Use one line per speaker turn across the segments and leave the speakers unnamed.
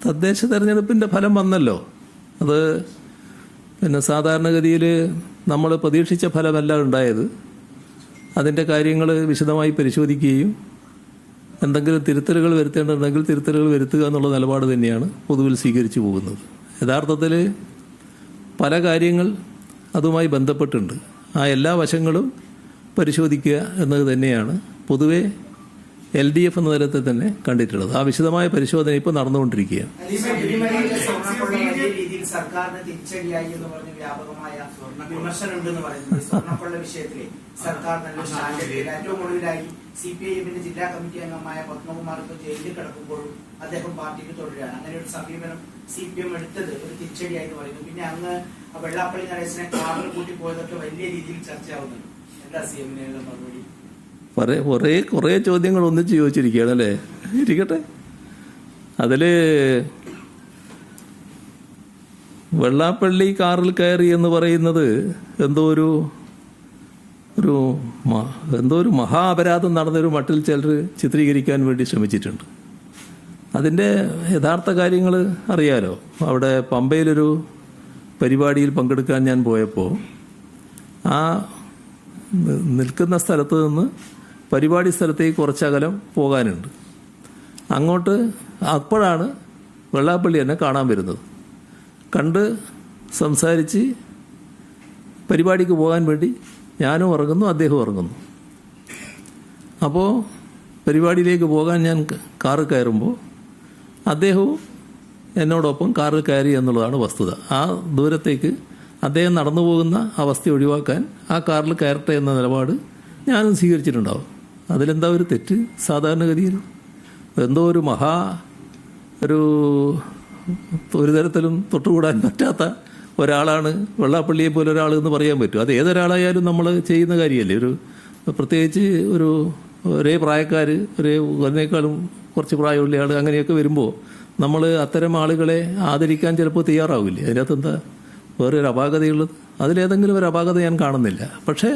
തദ്ദേശ തെരഞ്ഞെടുപ്പിന്റെ ഫലം വന്നല്ലോ. അത് പിന്നെ സാധാരണഗതിയിൽ നമ്മൾ പ്രതീക്ഷിച്ച ഫലമല്ല ഉണ്ടായത്. അതിൻ്റെ കാര്യങ്ങൾ വിശദമായി പരിശോധിക്കുകയും എന്തെങ്കിലും തിരുത്തലുകൾ വരുത്തേണ്ടതുണ്ടെങ്കിൽ തിരുത്തലുകൾ വരുത്തുക എന്നുള്ള നിലപാട് തന്നെയാണ് പൊതുവിൽ സ്വീകരിച്ചു പോകുന്നത്. യഥാർത്ഥത്തിൽ പല കാര്യങ്ങൾ അതുമായി ബന്ധപ്പെട്ടുണ്ട്. ആ എല്ലാ വശങ്ങളും പരിശോധിക്കുക എന്നത് തന്നെയാണ് പൊതുവെ LDF എന്ന തലത്തിൽ തന്നെ കണ്ടിട്ടുള്ളത്. ആ വിശദമായ പരിശോധന ഇപ്പോൾ നടന്നുകൊണ്ടിരിക്കുകയാണ്.
സർക്കാരിന് തിരിച്ചടിയായി എന്ന് പറഞ്ഞ് വ്യാപകമായ വിമർശനം ഉണ്ടെന്ന് പറയുന്നത് സ്വർണ്ണക്കൊള്ള വിഷയത്തിലെ സർക്കാർ നല്ല സ്റ്റാൻഡ് ഏറ്റവും ഒടുവിലായി CPIM ജില്ലാ കമ്മിറ്റി അംഗമായ പത്മകുമാർ ഇപ്പോൾ ജയിലിൽ കിടക്കുമ്പോഴും അദ്ദേഹം പാർട്ടിക്ക് തുടരുകയാണ്. അങ്ങനെ ഒരു സമീപനം CPM എടുത്തത് ഒരു തിരിച്ചടിയായി എന്ന് പറയുന്നു. പിന്നെ അങ്ങ് വെള്ളാപ്പള്ളി നടേശനെ കാറിൽ കൂട്ടി പോയതൊക്കെ വലിയ രീതിയിൽ ചർച്ചയാവുന്നുണ്ട്. എന്താ CM-നുള്ള മറുപടി?
കുറേ ചോദ്യങ്ങൾ ഒന്നിച്ച് ചോദിച്ചിരിക്കുകയാണ് അല്ലേ? ഇരിക്കട്ടെ. അതില് വെള്ളാപ്പള്ളി കാറിൽ കയറി എന്ന് പറയുന്നത് എന്തോ ഒരു മഹാ അപരാധം നടന്നൊരു മട്ടിൽ ചിലർ ചിത്രീകരിക്കാൻ വേണ്ടി ശ്രമിച്ചിട്ടുണ്ട്. അതിൻ്റെ യഥാർത്ഥ കാര്യങ്ങൾ അറിയാലോ. അവിടെ പമ്പയിലൊരു പരിപാടിയിൽ പങ്കെടുക്കാൻ ഞാൻ പോയപ്പോൾ ആ നിൽക്കുന്ന സ്ഥലത്ത് നിന്ന് പരിപാടി സ്ഥലത്തേക്ക് കുറച്ചകലം പോകാനുണ്ട്. അങ്ങോട്ട് അപ്പോഴാണ് വെള്ളാപ്പള്ളി എന്നെ കാണാൻ വരുന്നത്. കണ്ട് സംസാരിച്ച് പരിപാടിക്ക് പോകാൻ വേണ്ടി ഞാനും ഇറങ്ങുന്നു, അദ്ദേഹം ഇറങ്ങുന്നു. അപ്പോൾ പരിപാടിയിലേക്ക് പോകാൻ ഞാൻ കാറ് കയറുമ്പോൾ അദ്ദേഹവും എന്നോടൊപ്പം കാറിൽ കയറി എന്നുള്ളതാണ് വസ്തുത. ആ ദൂരത്തേക്ക് അദ്ദേഹം നടന്നു പോകുന്ന അവസ്ഥ ഒഴിവാക്കാൻ ആ കാറിൽ കയറട്ടെ എന്ന നിലപാട് ഞാനും സ്വീകരിച്ചിട്ടുണ്ടാവും. അതിലെന്താ ഒരു തെറ്റ്? സാധാരണഗതിയിൽ എന്തോ ഒരു തരത്തിലും തൊട്ടുകൂടാൻ പറ്റാത്ത ഒരാളാണ് വെള്ളാപ്പള്ളിയെ പോലെ ഒരാൾ എന്ന് പറയാൻ പറ്റും. അത് ഏതൊരാളായാലും നമ്മൾ ചെയ്യുന്ന കാര്യമല്ലേ. പ്രത്യേകിച്ച് ഒരേ പ്രായക്കാർ, അതിനേക്കാളും കുറച്ച് പ്രായമുള്ള ആൾ അങ്ങനെയൊക്കെ വരുമ്പോൾ നമ്മൾ അത്തരം ആളുകളെ ആദരിക്കാൻ ചിലപ്പോൾ തയ്യാറാവില്ലേ. അതിനകത്ത് എന്താ വേറെ ഒരു അപാകതയുള്ളത്? അതിലേതെങ്കിലും ഒരു അപാകത ഞാൻ കാണുന്നില്ല. പക്ഷേ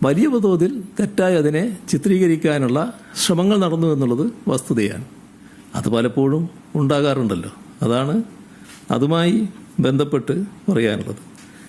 വലിയ തോതിൽ തെറ്റായി അതിനെ ചിത്രീകരിക്കാനുള്ള ശ്രമങ്ങൾ നടന്നു എന്നുള്ളത് വസ്തുതയാണ്. അത് പലപ്പോഴും ഉണ്ടാകാറുണ്ടല്ലോ. അതാണ് അതുമായി ബന്ധപ്പെട്ട് പറയാനുള്ളത്.